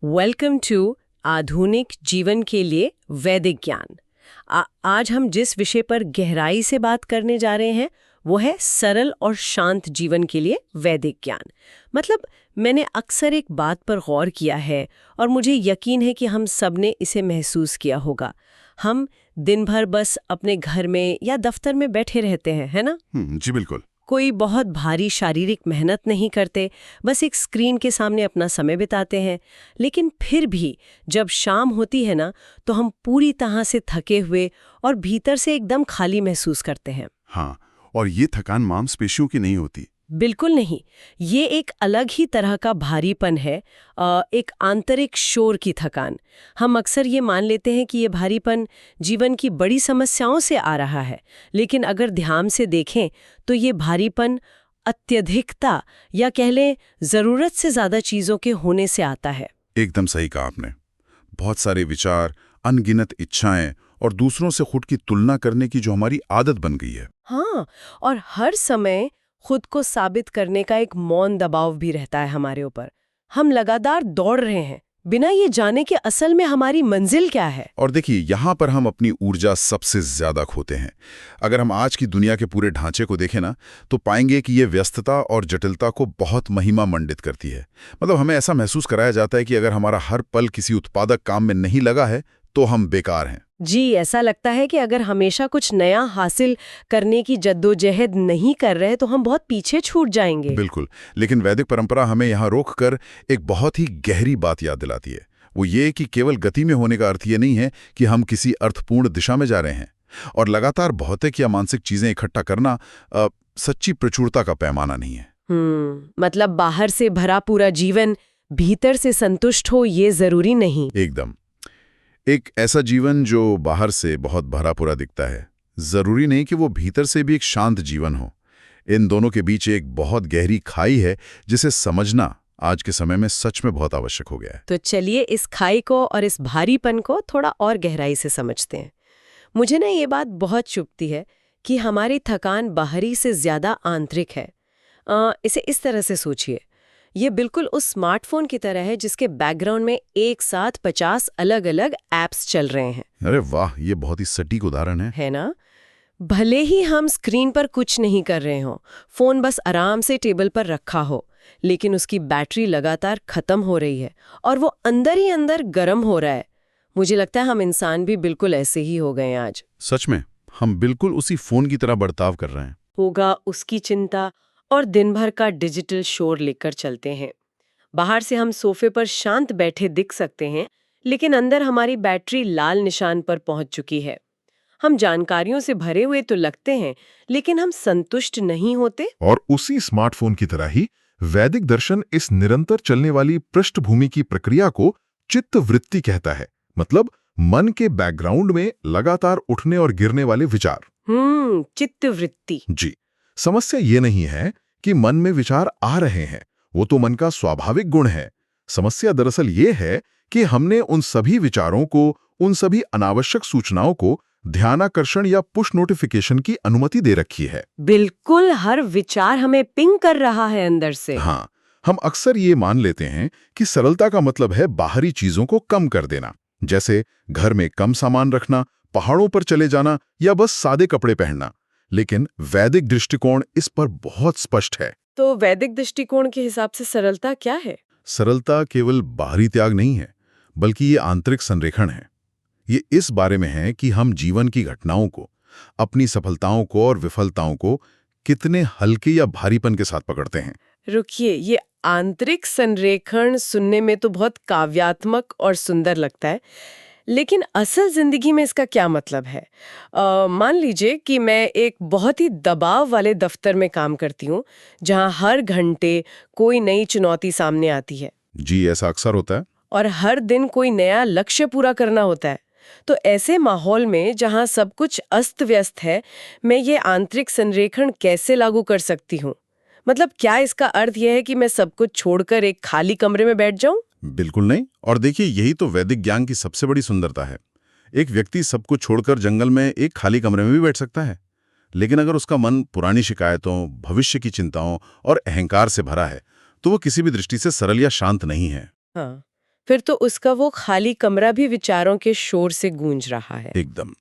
Welcome to आधुनिक जीवन के लिए वैदिक ज्ञान। आज हम जिस विषय पर गहराई से बात करने जा रहे हैं वो है सरल और शांत जीवन के लिए वैदिक ज्ञान। मतलब मैंने अक्सर एक बात पर गौर किया है और मुझे यकीन है कि हम सब ने इसे महसूस किया होगा। हम दिन भर बस अपने घर में या दफ्तर में बैठे रहते हैं, है ना? जी बिल्कुल। कोई बहुत भारी शारीरिक मेहनत नहीं करते, बस एक स्क्रीन के सामने अपना समय बिताते हैं। लेकिन फिर भी जब शाम होती है ना, तो हम पूरी तरह से थके हुए और भीतर से एकदम खाली महसूस करते हैं। हाँ, और ये थकान मांसपेशियों की नहीं होती। बिल्कुल नहीं, ये एक अलग ही तरह का भारीपन है, एक आंतरिक शोर की थकान। हम अक्सर ये मान लेते हैं कि ये भारीपन जीवन की बड़ी समस्याओं से आ रहा है, लेकिन अगर ध्यान से देखें तो ये भारीपन अत्यधिकता या कह लें ज़रूरत से ज़्यादा चीज़ों के होने से आता है। एकदम सही कहा आपने। बहुत सारे विचार, अनगिनत इच्छाएं और दूसरों से खुद की तुलना करने की जो हमारी आदत बन गई है। हाँ, और हर समय खुद को साबित करने का एक मौन दबाव भी रहता है हमारे ऊपर। हम लगातार दौड़ रहे हैं बिना ये जाने कि असल में हमारी मंजिल क्या है। और देखिए, यहाँ पर हम अपनी ऊर्जा सबसे ज्यादा खोते हैं। अगर हम आज की दुनिया के पूरे ढांचे को देखें ना, तो पाएंगे कि ये व्यस्तता और जटिलता को बहुत महिमा मंडित करती है। मतलब हमें ऐसा महसूस कराया जाता है कि अगर हमारा हर पल किसी उत्पादक काम में नहीं लगा है तो हम बेकार हैं। जी, ऐसा लगता है कि अगर हमेशा कुछ नया हासिल करने की जद्दोजहद नहीं कर रहे तो हम बहुत पीछे छूट जाएंगे। बिल्कुल, लेकिन वैदिक परंपरा हमें यहाँ रोककर एक बहुत ही गहरी बात याद दिलाती है। वो ये कि केवल गति में होने का अर्थ ये नहीं है कि हम किसी अर्थपूर्ण दिशा में जा रहे हैं। और लगातार भौतिक या मानसिक चीजें इकट्ठा करना सच्ची प्रचुरता का पैमाना नहीं है। मतलब बाहर से भरा पूरा जीवन भीतर से संतुष्ट हो ये जरूरी नहीं। एकदम। एक ऐसा जीवन जो बाहर से बहुत भरा पूरा दिखता है, जरूरी नहीं कि वो भीतर से भी एक शांत जीवन हो। इन दोनों के बीच एक बहुत गहरी खाई है जिसे समझना आज के समय में सच में बहुत आवश्यक हो गया है। तो चलिए इस खाई को और इस भारीपन को थोड़ा और गहराई से समझते हैं। मुझे ना ये बात बहुत चुभती है कि हमारी थकान बाहरी से ज्यादा आंतरिक है। इसे इस तरह से सोचिए, ये बिल्कुल उस स्मार्टफोन की तरह है जिसके बैकग्राउंड में एक साथ 50 अलग-अलग ऐप्स चल रहे हैं। अरे वाह, ये बहुत ही सटीक उदाहरण है ना? भले ही हम स्क्रीन पर कुछ नहीं कर रहे हो, फोन बस आराम से टेबल पर रखा हो, लेकिन उसकी बैटरी लगातार खत्म हो रही है और वो अंदर ही अंदर गर्म हो रहा है। मुझे लगता है हम इंसान भी बिल्कुल ऐसे ही हो गए हैं आज। सच में, हम बिल्कुल उसी फोन की तरह बर्ताव कर रहे हैं। होगा उसकी चिंता और दिन भर का डिजिटल शोर लेकर चलते हैं। बाहर से हम सोफे पर शांत बैठे दिख सकते हैं, लेकिन अंदर हमारी बैटरी लाल निशान पर पहुंच चुकी है। हम जानकारियों से भरे हुए तो लगते हैं, लेकिन हम संतुष्ट नहीं होते। और उसी स्मार्टफोन की तरह ही वैदिक दर्शन इस निरंतर चलने वाली पृष्ठभूमि की प्रक्रिया को चित्त वृत्ति कहता है। मतलब मन के बैकग्राउंड में लगातार उठने और गिरने वाले विचार। चित्त वृत्ति। जी, समस्या ये नहीं है कि मन में विचार आ रहे हैं, वो तो मन का स्वाभाविक गुण है। समस्या दरअसल ये है कि हमने उन सभी विचारों को, उन सभी अनावश्यक सूचनाओं को ध्यानाकर्षण या पुश नोटिफिकेशन की अनुमति दे रखी है। बिल्कुल, हर विचार हमें पिंग कर रहा है अंदर से। हाँ, हम अक्सर ये मान लेते हैं कि सरलता का मतलब है बाहरी चीजों को कम कर देना, जैसे घर में कम सामान रखना, पहाड़ों पर चले जाना या बस सादे कपड़े पहनना। लेकिन वैदिक दृष्टिकोण इस पर बहुत स्पष्ट है। तो वैदिक दृष्टिकोण के हिसाब से सरलता क्या है? सरलता केवल बाहरी त्याग नहीं है, बल्कि ये आंतरिक संरेखण है। ये इस बारे में है कि हम जीवन की घटनाओं को, अपनी सफलताओं को और विफलताओं को कितने हल्के या भारीपन के साथ पकड़ते हैं। रुकिए, ये आंतरिक संरेखण सुनने में तो बहुत काव्यात्मक और सुंदर लगता है, लेकिन असल जिंदगी में इसका क्या मतलब है? मान लीजिए कि मैं एक बहुत ही दबाव वाले दफ्तर में काम करती हूँ, जहाँ हर घंटे कोई नई चुनौती सामने आती है। जी, ऐसा अक्सर होता है। और हर दिन कोई नया लक्ष्य पूरा करना होता है। तो ऐसे माहौल में जहाँ सब कुछ अस्त व्यस्त है, मैं ये आंतरिक संरेखण कैसे लागू कर सकती हूँ? मतलब क्या इसका अर्थ यह है कि मैं सब कुछ छोड़कर एक खाली कमरे में बैठ जाऊं? बिल्कुल नहीं। और देखिए, यही तो वैदिक ज्ञान की सबसे बड़ी सुंदरता है। एक व्यक्ति सब कुछ छोड़कर जंगल में एक खाली कमरे में भी बैठ सकता है, लेकिन अगर उसका मन पुरानी शिकायतों, भविष्य की चिंताओं और अहंकार से भरा है, तो वो किसी भी दृष्टि से सरल या शांत नहीं है। हाँ, फिर तो उसका वो खाली कमरा भी विचारों के शोर से गूंज रहा है। एकदम।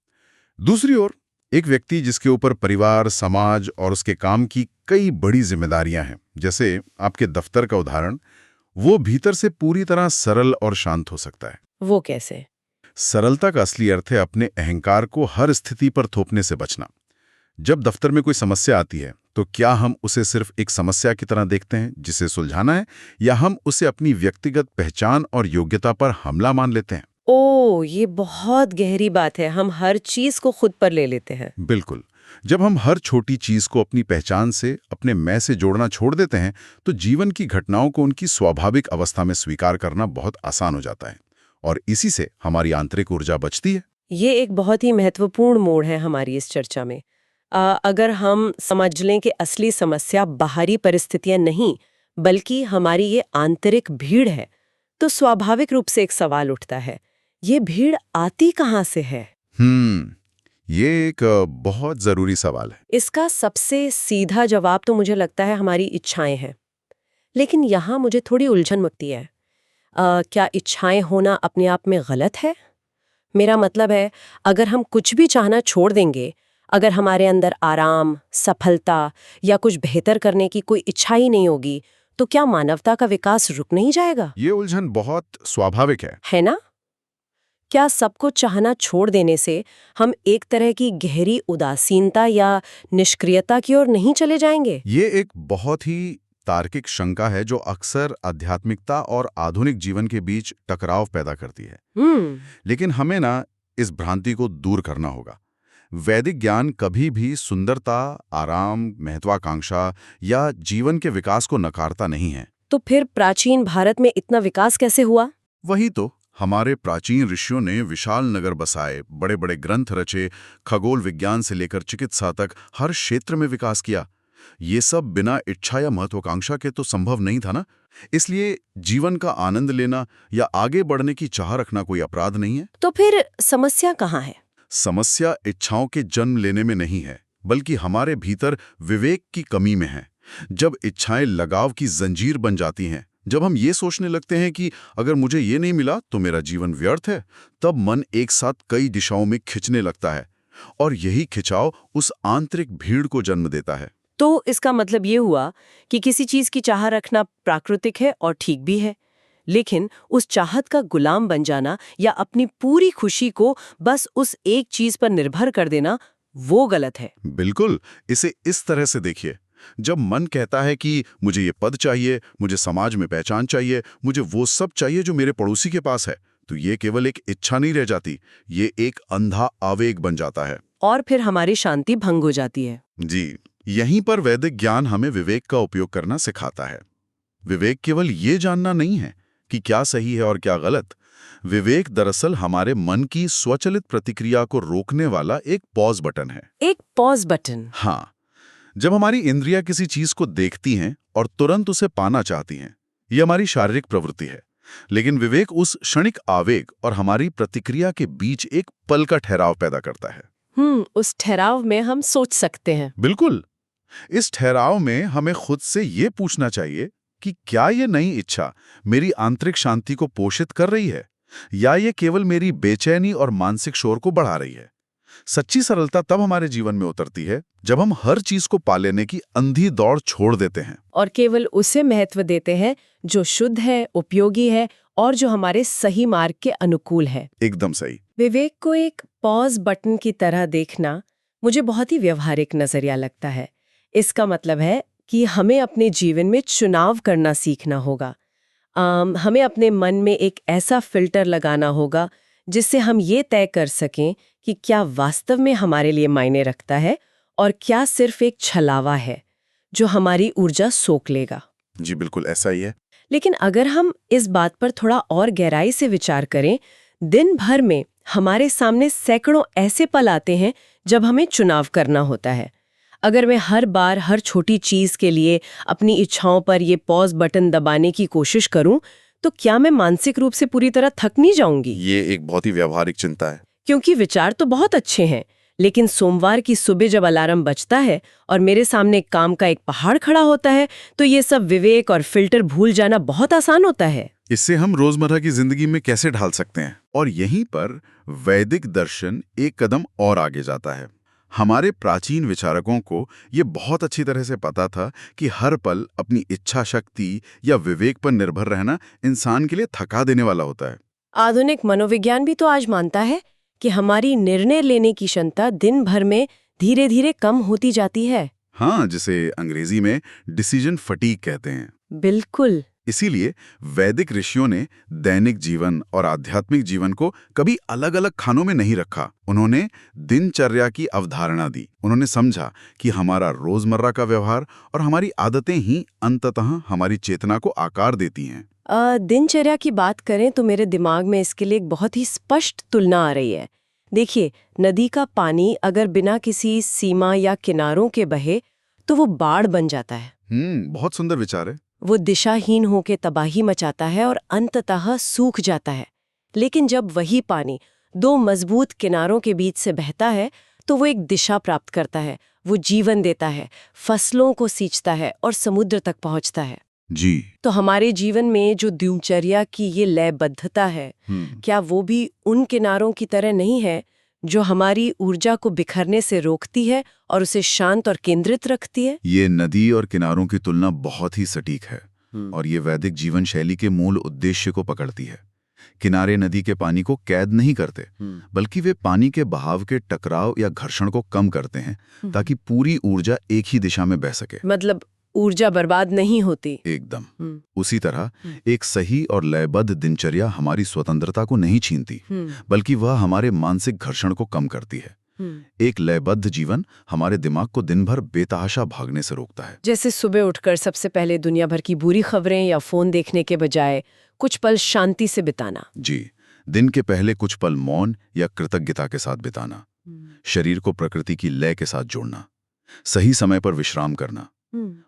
दूसरी ओर एक व्यक्ति जिसके ऊपर परिवार, समाज और उसके काम की कई बड़ी जिम्मेदारियां हैं, जैसे आपके दफ्तर का उदाहरण, वो भीतर से पूरी तरह सरल और शांत हो सकता है। वो कैसे? सरलता का असली अर्थ है अपने अहंकार को हर स्थिति पर थोपने से बचना। जब दफ्तर में कोई समस्या आती है तो क्या हम उसे सिर्फ एक समस्या की तरह देखते हैं जिसे सुलझाना है, या हम उसे अपनी व्यक्तिगत पहचान और योग्यता पर हमला मान लेते हैं? ये बहुत गहरी बात है। हम हर चीज को खुद पर ले लेते हैं। बिल्कुल। जब हम हर छोटी चीज को अपनी पहचान से, अपने मैं से जोड़ना छोड़ देते हैं तो जीवन की घटनाओं को उनकी स्वाभाविक अवस्था में स्वीकार करना बहुत आसान हो जाता है, और इसी से हमारी आंतरिक ऊर्जा बचती है। ये एक बहुत ही महत्वपूर्ण मोड़ है हमारी इस चर्चा में। अगर हम समझ लें कि असली समस्या बाहरी परिस्थितियां नहीं बल्कि हमारी ये आंतरिक भीड़ है, तो स्वाभाविक रूप से एक सवाल उठता है, ये भीड़ आती कहाँ से है? ये एक बहुत जरूरी सवाल है। इसका सबसे सीधा जवाब तो मुझे लगता है हमारी इच्छाएं हैं। लेकिन यहाँ मुझे थोड़ी उलझन मुक्ति है। क्या इच्छाएं होना अपने आप में गलत है? मेरा मतलब है, अगर हम कुछ भी चाहना छोड़ देंगे, अगर हमारे अंदर आराम, सफलता या कुछ बेहतर करने की कोई इच्छा ही नहीं होगी, तो क्या मानवता का विकास रुक नहीं जाएगा? ये उलझन बहुत स्वाभाविक है ना? क्या सबको चाहना छोड़ देने से हम एक तरह की गहरी उदासीनता या निष्क्रियता की ओर नहीं चले जाएंगे? ये एक बहुत ही तार्किक शंका है जो अक्सर आध्यात्मिकता और आधुनिक जीवन के बीच टकराव पैदा करती है। लेकिन हमें इस भ्रांति को दूर करना होगा। वैदिक ज्ञान कभी भी सुंदरता, आराम, महत्वाकांक्षा या जीवन के विकास को नकारता नहीं है। तो फिर प्राचीन भारत में इतना विकास कैसे हुआ? वही तो, हमारे प्राचीन ऋषियों ने विशाल नगर बसाए, बड़े बड़े ग्रंथ रचे, खगोल विज्ञान से लेकर चिकित्सा तक हर क्षेत्र में विकास किया। ये सब बिना इच्छा या महत्वाकांक्षा के तो संभव नहीं था ना। इसलिए जीवन का आनंद लेना या आगे बढ़ने की चाह रखना कोई अपराध नहीं है। तो फिर समस्या कहाँ है? समस्या इच्छाओं के जन्म लेने में नहीं है, बल्कि हमारे भीतर विवेक की कमी में है। जब इच्छाएं लगाव की जंजीर बन जाती हैं, जब हम ये सोचने लगते हैं कि अगर मुझे ये नहीं मिला तो मेरा जीवन व्यर्थ है, तब मन एक साथ कई दिशाओं में खिंचने लगता है, और यही खिंचाव उस आंतरिक भीड़ को जन्म देता है। तो इसका मतलब ये हुआ कि किसी चीज की चाह रखना प्राकृतिक है और ठीक भी है, लेकिन उस चाहत का गुलाम बन जाना या अपनी पूरी खुशी को बस उस एक चीज पर निर्भर कर देना, वो गलत है। बिल्कुल। इसे इस तरह से देखिए, जब मन कहता है कि मुझे ये पद चाहिए, मुझे समाज में पहचान चाहिए, मुझे वो सब चाहिए जो मेरे पड़ोसी के पास है, तो ये केवल एक इच्छा नहीं रह जाती, ये एक अंधा आवेग बन जाता है, और फिर हमारी शांति भंग हो जाती है। जी, यहीं पर वैदिक ज्ञान हमें विवेक का उपयोग करना सिखाता है। विवेक केवल ये जानना नहीं है कि क्या सही है और क्या गलत। विवेक दरअसल हमारे मन की स्वचालित प्रतिक्रिया को रोकने वाला एक पॉज बटन है। एक पॉज बटन? हाँ। जब हमारी इंद्रियां किसी चीज को देखती हैं और तुरंत उसे पाना चाहती हैं, ये हमारी शारीरिक प्रवृत्ति है। लेकिन विवेक उस क्षणिक आवेग और हमारी प्रतिक्रिया के बीच एक पल का ठहराव पैदा करता है। उस ठहराव में हम सोच सकते हैं। बिल्कुल। इस ठहराव में हमें खुद से ये पूछना चाहिए कि क्या ये नई इच्छा मेरी आंतरिक शांति को पोषित कर रही है, या ये केवल मेरी बेचैनी और मानसिक शोर को बढ़ा रही है। सच्ची सरलता तब हमारे जीवन में उतरती है जब हम हर चीज को पा लेने की अंधी दौड़ छोड़ देते हैं और केवल उसे महत्व देते हैं जो शुद्ध है, उपयोगी है और जो हमारे सही मार्ग के अनुकूल है। एकदम सही। विवेक को एक पॉज बटन की तरह देखना मुझे बहुत ही व्यवहारिक नजरिया लगता है। इसका मतलब है कि हमें अपने जीवन में चुनाव करना सीखना होगा। हमें अपने मन में एक ऐसा फिल्टर लगाना होगा जिससे हम ये तय कर सकें कि क्या वास्तव में हमारे लिए मायने रखता है और क्या सिर्फ एक छलावा है जो हमारी ऊर्जा सोख लेगा। जी बिल्कुल ऐसा ही है। लेकिन अगर हम इस बात पर थोड़ा और गहराई से विचार करें, दिन भर में हमारे सामने सैकड़ों ऐसे पल आते हैं जब हमें चुनाव करना होता है। अगर मैं हर बार हर छोटी चीज के लिए अपनी इच्छाओं पर ये पॉज बटन दबाने की कोशिश करूं, तो क्या मैं मानसिक रूप से पूरी तरह थक नहीं जाऊंगी? ये एक बहुत ही व्यावहारिक चिंता है। क्योंकि विचार तो बहुत अच्छे हैं, लेकिन सोमवार की सुबह जब अलार्म बजता है और मेरे सामने काम का एक पहाड़ खड़ा होता है, तो ये सब विवेक और फिल्टर भूल जाना बहुत आसान होता है। इससे हम रोजमर्रा की जिंदगी में कैसे ढाल सकते हैं? और यहीं पर वैदिक दर्शन एक कदम और आगे जाता है। हमारे प्राचीन विचारकों को ये बहुत अच्छी तरह से पता था कि हर पल अपनी इच्छा शक्ति या विवेक पर निर्भर रहना इंसान के लिए थका देने वाला होता है। आधुनिक मनोविज्ञान भी तो आज मानता है कि हमारी निर्णय लेने की क्षमता दिन भर में धीरे धीरे कम होती जाती है। हाँ, जिसे अंग्रेजी में डिसीजन फटीग कहते हैं। बिल्कुल। इसीलिए वैदिक ऋषियों ने दैनिक जीवन और आध्यात्मिक जीवन को कभी अलग अलग खानों में नहीं रखा। उन्होंने दिनचर्या की अवधारणा दी। उन्होंने समझा कि हमारा रोजमर्रा का व्यवहार और हमारी आदतें ही अंततः हमारी चेतना को आकार देती हैं। दिनचर्या की बात करें तो मेरे दिमाग में इसके लिए एक बहुत ही स्पष्ट तुलना आ रही है। देखिए, नदी का पानी अगर बिना किसी सीमा या किनारों के बहे तो वो बाढ़ बन जाता है। बहुत सुंदर विचार है। वो दिशाहीन होकर तबाही मचाता है और अंततः सूख जाता है। लेकिन जब वही पानी दो मजबूत किनारों के बीच से बहता है तो वो एक दिशा प्राप्त करता है, वो जीवन देता है, फसलों को सींचता है और समुद्र तक पहुंचता है। जी। तो हमारे जीवन में जो दिनचर्या की ये लयबद्धता है, क्या वो भी उन किनारों की तरह नहीं है जो हमारी ऊर्जा को बिखरने से रोकती है और उसे शांत और केंद्रित रखती है? ये नदी और किनारों की तुलना बहुत ही सटीक है और ये वैदिक जीवन शैली के मूल उद्देश्य को पकड़ती है। किनारे नदी के पानी को कैद नहीं करते, बल्कि वे पानी के बहाव के टकराव या घर्षण को कम करते हैं ताकि पूरी ऊर्जा एक ही दिशा में बह सके। मतलब ऊर्जा बर्बाद नहीं होती। एकदम। उसी तरह एक सही और लयबद्ध दिनचर्या हमारी स्वतंत्रता को नहीं छीनती, बल्कि वह हमारे मानसिक घर्षण को कम करती है। एक लयबद्ध जीवन हमारे दिमाग को दिन भर बेतहाशा भागने से रोकता है। जैसे सुबह उठकर सबसे पहले दुनिया भर की बुरी खबरें या फोन देखने के बजाय कुछ पल शांति से बिताना। जी, दिन के पहले कुछ पल मौन या कृतज्ञता के साथ बिताना, शरीर को प्रकृति की लय के साथ जोड़ना, सही समय पर विश्राम करना,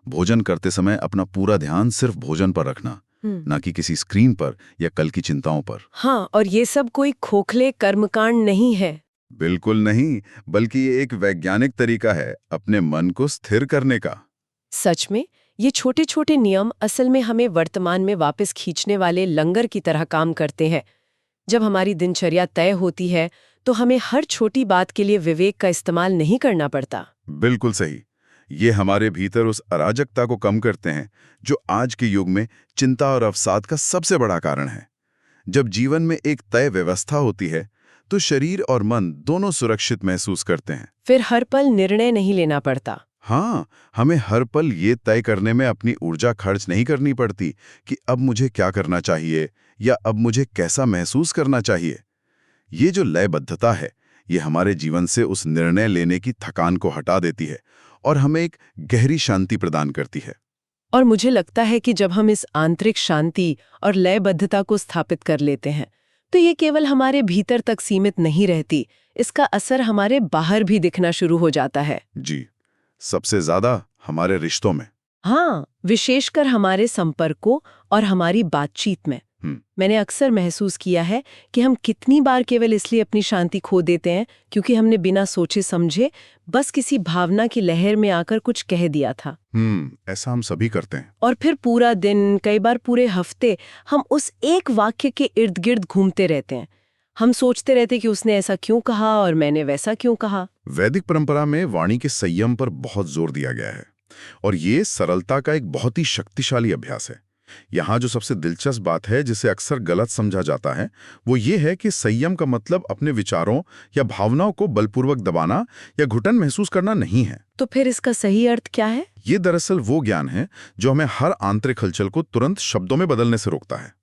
भोजन करते समय अपना पूरा ध्यान सिर्फ भोजन पर रखना, ना कि किसी स्क्रीन पर या कल की चिंताओं पर। हाँ, और ये सब कोई खोखले कर्मकांड नहीं है। बिल्कुल नहीं, बल्कि ये एक वैज्ञानिक तरीका है अपने मन को स्थिर करने का। सच में ये छोटे छोटे नियम असल में हमें वर्तमान में वापस खींचने वाले लंगर की तरह काम करते हैं। जब हमारी दिनचर्या तय होती है तो हमें हर छोटी बात के लिए विवेक का इस्तेमाल नहीं करना पड़ता। बिल्कुल सही। ये हमारे भीतर उस अराजकता को कम करते हैं जो आज के युग में चिंता और अवसाद का सबसे बड़ा कारण है। जब जीवन में एक तय व्यवस्था होती है तो शरीर और मन दोनों सुरक्षित महसूस करते हैं। फिर हर पल निर्णय नहीं लेना पड़ता। हाँ, हमें हर पल ये तय करने में अपनी ऊर्जा खर्च नहीं करनी पड़ती कि अब मुझे क्या करना चाहिए या अब मुझे कैसा महसूस करना चाहिए। ये जो लयबद्धता है, ये हमारे जीवन से उस निर्णय लेने की थकान को हटा देती है और हमें एक गहरी शांति प्रदान करती है। और मुझे लगता है कि जब हम इस आंतरिक शांति और लयबद्धता को स्थापित कर लेते हैं तो ये केवल हमारे भीतर तक सीमित नहीं रहती, इसका असर हमारे बाहर भी दिखना शुरू हो जाता है। जी, सबसे ज्यादा हमारे रिश्तों में। हाँ, विशेषकर हमारे संपर्कों और हमारी बातचीत में। मैंने अक्सर महसूस किया है कि हम कितनी बार केवल इसलिए अपनी शांति खो देते हैं क्योंकि हमने बिना सोचे समझे बस किसी भावना की लहर में आकर कुछ कह दिया था। ऐसा हम सभी करते हैं। और फिर पूरा दिन, कई बार पूरे हफ्ते हम उस एक वाक्य के इर्द गिर्द घूमते रहते हैं। हम सोचते रहते कि उसने ऐसा क्यों कहा और मैंने वैसा क्यों कहा। वैदिक परंपरा में वाणी के संयम पर बहुत जोर दिया गया है और ये सरलता का एक बहुत ही शक्तिशाली अभ्यास है। यहाँ जो सबसे दिलचस्प बात है जिसे अक्सर गलत समझा जाता है वो ये है कि संयम का मतलब अपने विचारों या भावनाओं को बलपूर्वक दबाना या घुटन महसूस करना नहीं है। तो फिर इसका सही अर्थ क्या है? ये दरअसल वो ज्ञान है जो हमें हर आंतरिक हलचल को तुरंत शब्दों में बदलने से रोकता है।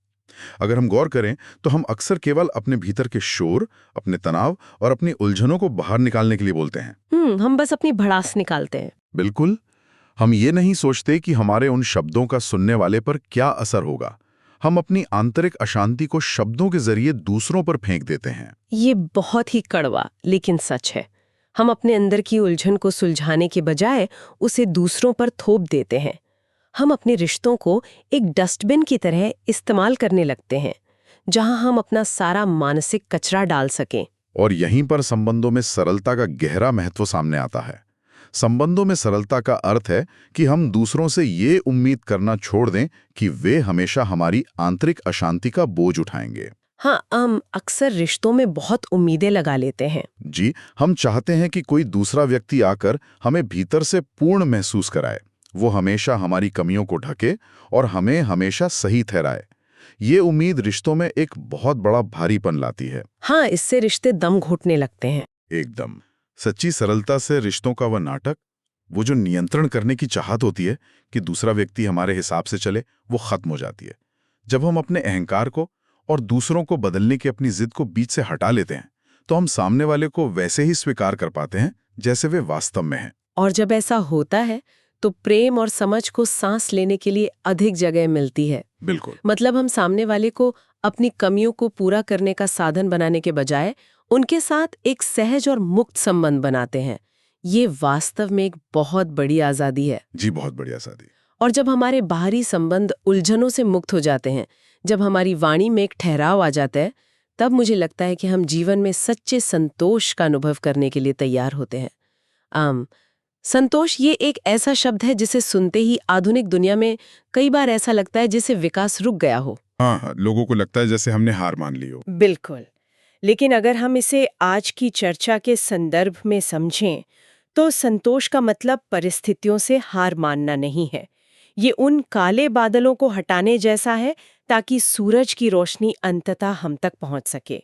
अगर हम गौर करें तो हम अक्सर केवल अपने भीतर के शोर, अपने तनाव और अपनी उलझनों को बाहर निकालने के लिए बोलते हैं। हम बस अपनी भड़ास निकालते हैं। बिल्कुल। हम ये नहीं सोचते कि हमारे उन शब्दों का सुनने वाले पर क्या असर होगा। हम अपनी आंतरिक अशांति को शब्दों के जरिए दूसरों पर फेंक देते हैं। ये बहुत ही कड़वा लेकिन सच है। हम अपने अंदर की उलझन को सुलझाने के बजाय उसे दूसरों पर थोप देते हैं। हम अपने रिश्तों को एक डस्टबिन की तरह इस्तेमाल करने लगते हैं जहां हम अपना सारा मानसिक कचरा डाल सकें। और यहीं पर संबंधों में सरलता का गहरा महत्व सामने आता है। संबंधों में सरलता का अर्थ है कि हम दूसरों से ये उम्मीद करना छोड़ दें कि वे हमेशा हमारी आंतरिक अशांति का बोझ उठाएंगे। हाँ, हम अक्सर रिश्तों में बहुत उम्मीदें लगा लेते हैं। जी, हम चाहते हैं कि कोई दूसरा व्यक्ति आकर हमें भीतर से पूर्ण महसूस कराए, वो हमेशा हमारी कमियों को ढके और हमें हमेशा सही ठहराए। ये उम्मीद रिश्तों में एक बहुत बड़ा भारीपन लाती है। हाँ, इससे रिश्ते दम घुटने लगते हैं। एकदम। सच्ची सरलता से रिश्तों का वह नाटक, वो जो नियंत्रण करने की चाहत होती है कि दूसरा व्यक्ति हमारे हिसाब से चले, वो खत्म हो जाती है। जब हम अपने अहंकार को और दूसरों को बदलने की अपनी जिद को बीच से हटा लेते हैं, तो हम सामने वाले को वैसे ही स्वीकार कर पाते हैं जैसे वे वास्तव में हैं। और जब ऐसा होता है तो प्रेम और समझ को सांस लेने के लिए अधिक जगह मिलती है। बिल्कुल। मतलब हम सामने वाले को अपनी कमियों को पूरा करने का साधन बनाने के बजाय उनके साथ एक सहज और मुक्त संबंध बनाते हैं। ये वास्तव में एक बहुत बड़ी आज़ादी है। जी, बहुत बड़ी आज़ादी। और जब हमारे बाहरी संबंध उलझनों से मुक्त हो जाते हैं, जब हमारी वाणी में एक ठहराव आ जाता है, तब मुझे लगता है कि हम जीवन में सच्चे संतोष का अनुभव करने के लिए तैयार होते हैं। संतोष ये एक ऐसा शब्द है जिसे सुनते ही आधुनिक दुनिया में कई बार ऐसा लगता है जैसे विकास रुक गया हो। हाँ, लोगों को लगता है जैसे हमने हार मान ली हो। बिल्कुल। लेकिन अगर हम इसे आज की चर्चा के संदर्भ में समझें, तो संतोष का मतलब परिस्थितियों से हार मानना नहीं है। ये उन काले बादलों को हटाने जैसा है ताकि सूरज की रोशनी अंततः हम तक पहुंच सके।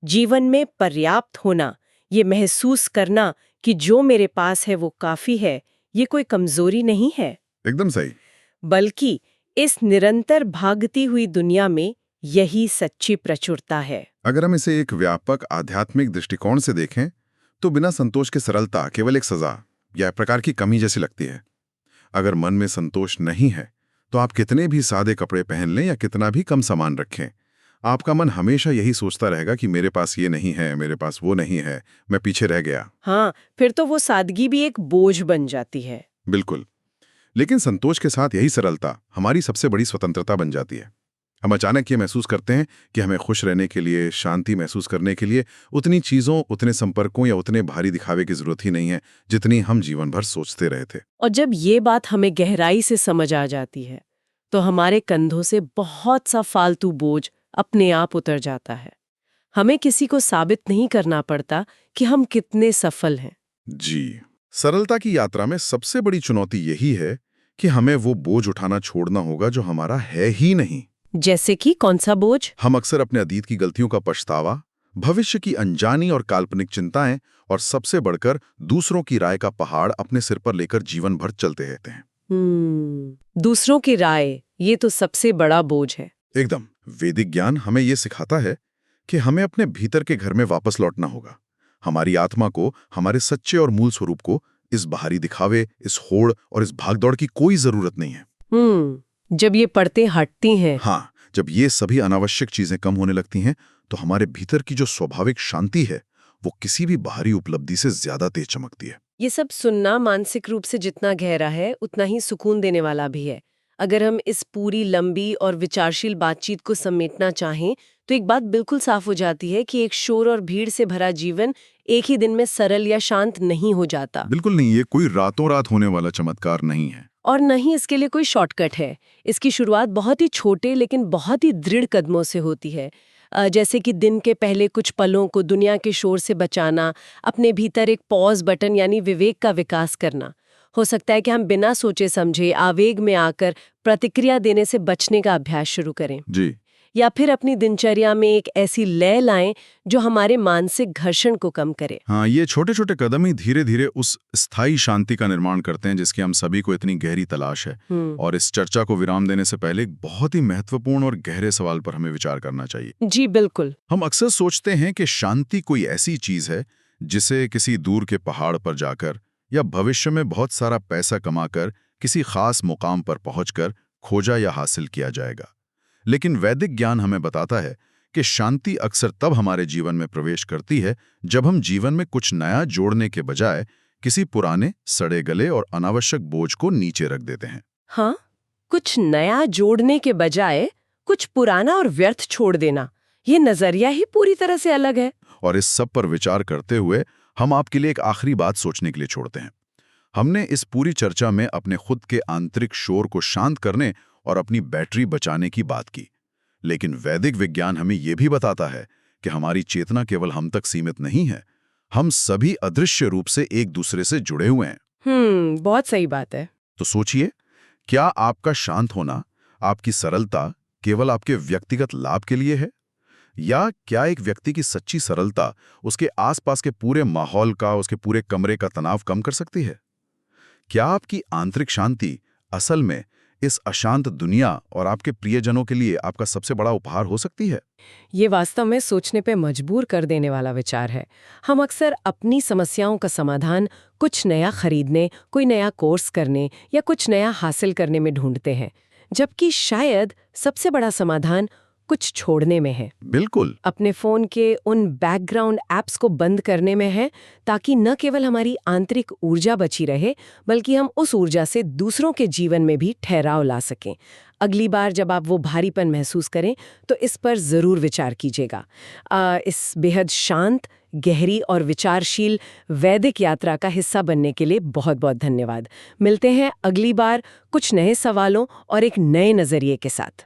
जीवन में पर्याप्त होना, ये महसूस करना कि जो मेरे पास है वो काफी है, ये कोई कमजोरी नहीं है। एकदम सही। बल्कि इस निरंतर भागती हुई दुनिया में यही सच्ची प्रचुरता है। अगर हम इसे एक व्यापक आध्यात्मिक दृष्टिकोण से देखें, तो बिना संतोष के सरलता केवल एक सजा या एक प्रकार की कमी जैसी लगती है। अगर मन में संतोष नहीं है, तो आप कितने भी सादे कपड़े पहन लें या कितना भी कम सामान रखें, आपका मन हमेशा यही सोचता रहेगा कि मेरे पास ये नहीं है, मेरे पास वो नहीं है, मैं पीछे रह गया। हाँ, फिर तो वो सादगी भी एक बोझ बन जाती है। बिल्कुल। लेकिन संतोष के साथ यही सरलता हमारी सबसे बड़ी स्वतंत्रता बन जाती है। हम अचानक ये महसूस करते हैं कि हमें खुश रहने के लिए, शांति महसूस करने के लिए उतनी चीज़ों, उतने संपर्कों या उतने भारी दिखावे की जरूरत ही नहीं है जितनी हम जीवन भर सोचते रहे थे। और जब ये बात हमें गहराई से समझ आ जाती है, तो हमारे कंधों से बहुत सा फालतू बोझ अपने आप उतर जाता है। हमें किसी को साबित नहीं करना पड़ता कि हम कितने सफल हैं। जी, सरलता की यात्रा में सबसे बड़ी चुनौती यही है कि हमें वो बोझ उठाना छोड़ना होगा जो हमारा है ही नहीं। जैसे कि कौन सा बोझ? हम अक्सर अपने अतीत की गलतियों का पछतावा, भविष्य की अनजानी और काल्पनिक चिंताएं और सबसे बढ़कर दूसरों की राय का पहाड़ अपने सिर पर लेकर जीवन भर चलते रहते हैं। दूसरों की राय, ये तो सबसे बड़ा बोझ है। एकदम। वैदिक ज्ञान हमें ये सिखाता है कि हमें अपने भीतर के घर में वापस लौटना होगा। हमारी आत्मा को, हमारे सच्चे और मूल स्वरूप को इस बाहरी दिखावे, इस होड़ और इस भागदौड़ की कोई जरूरत नहीं है। जब ये परतें हटती हैं, हाँ, जब ये सभी अनावश्यक चीजें कम होने लगती हैं, तो हमारे भीतर की जो स्वाभाविक शांति है, वो किसी भी बाहरी उपलब्धि से ज्यादा तेज चमकती है। ये सब सुनना मानसिक रूप से जितना गहरा है, उतना ही सुकून देने वाला भी है। अगर हम इस पूरी लंबी और विचारशील बातचीत को समेटना चाहें, तो एक बात बिल्कुल साफ हो जाती है कि एक शोर और भीड़ से भरा जीवन एक ही दिन में सरल या शांत नहीं हो जाता। बिल्कुल नहीं, ये कोई रातों रात होने वाला चमत्कार नहीं है। और न ही इसके लिए कोई शॉर्टकट है। इसकी शुरुआत बहुत ही छोटे लेकिन बहुत ही दृढ़ कदमों से होती है। जैसे कि दिन के पहले कुछ पलों को दुनिया के शोर से बचाना, अपने भीतर एक पॉज बटन यानी विवेक का विकास करना। हो सकता है कि हम बिना सोचे समझे आवेग में आकर प्रतिक्रिया देने से बचने का अभ्यास शुरू करें। जी। या फिर अपनी दिनचर्या में एक ऐसी लय लाएं जो हमारे मानसिक घर्षण को कम करे। हाँ, ये छोटे छोटे कदम ही धीरे धीरे उस स्थायी शांति का निर्माण करते हैं जिसकी हम सभी को इतनी गहरी तलाश है। और इस चर्चा को विराम देने से पहले एक बहुत ही महत्वपूर्ण और गहरे सवाल पर हमें विचार करना चाहिए। जी बिल्कुल। हम अक्सर सोचते हैं कि शांति कोई ऐसी चीज है जिसे किसी दूर के पहाड़ पर जाकर या भविष्य में बहुत सारा पैसा कमाकर किसी खास मुकाम पर पहुंचकर खोजा या हासिल किया जाएगा। लेकिन वैदिक ज्ञान हमें बताता है कि शांति अक्सर तब हमारे जीवन में प्रवेश करती है जब हम जीवन में कुछ नया जोड़ने के बजाय किसी पुराने, सड़े गले और अनावश्यक बोझ को नीचे रख देते हैं। हाँ, कुछ नया जोड़ने के बजाय कुछ पुराना और व्यर्थ छोड़ देना, ये नजरिया ही पूरी तरह से अलग है। और इस सब पर विचार करते हुए हम आपके लिए एक आखिरी बात सोचने के लिए छोड़ते हैं। हमने इस पूरी चर्चा में अपने खुद के आंतरिक शोर को शांत करने और अपनी बैटरी बचाने की बात की। लेकिन वैदिक विज्ञान हमें यह भी बताता है कि हमारी चेतना केवल हम तक सीमित नहीं है। हम सभी अदृश्य रूप से एक दूसरे से जुड़े हुए हैं। बहुत सही बात है। तो सोचिए, क्या आपका शांत होना, आपकी सरलता केवल आपके व्यक्तिगत लाभ के लिए है, या क्या एक व्यक्ति की सच्ची सरलता उसके आसपास के पूरे माहौल का, उसके पूरे कमरे का तनाव कम कर सकती है? क्या आपकी आंतरिक शांति असल में इस अशांत दुनिया और आपके प्रियजनों के लिए आपका सबसे बड़ा उपहार हो सकती है? ये वास्तव में सोचने पे मजबूर कर देने वाला विचार है। हम अक्सर अपनी समस्याओं का समाधान कुछ नया खरीदने, कोई नया कोर्स करने या कुछ नया हासिल करने में ढूंढते हैं, जबकि शायद सबसे बड़ा समाधान कुछ छोड़ने में है। बिल्कुल। अपने फोन के उन बैकग्राउंड ऐप्स को बंद करने में है, ताकि न केवल हमारी आंतरिक ऊर्जा बची रहे, बल्कि हम उस ऊर्जा से दूसरों के जीवन में भी ठहराव ला सकें। अगली बार जब आप वो भारीपन महसूस करें तो इस पर जरूर विचार कीजिएगा। इस बेहद शांत, गहरी और विचारशील वैदिक यात्रा का हिस्सा बनने के लिए बहुत बहुत धन्यवाद। मिलते हैं अगली बार कुछ नए सवालों और एक नए नजरिए के साथ।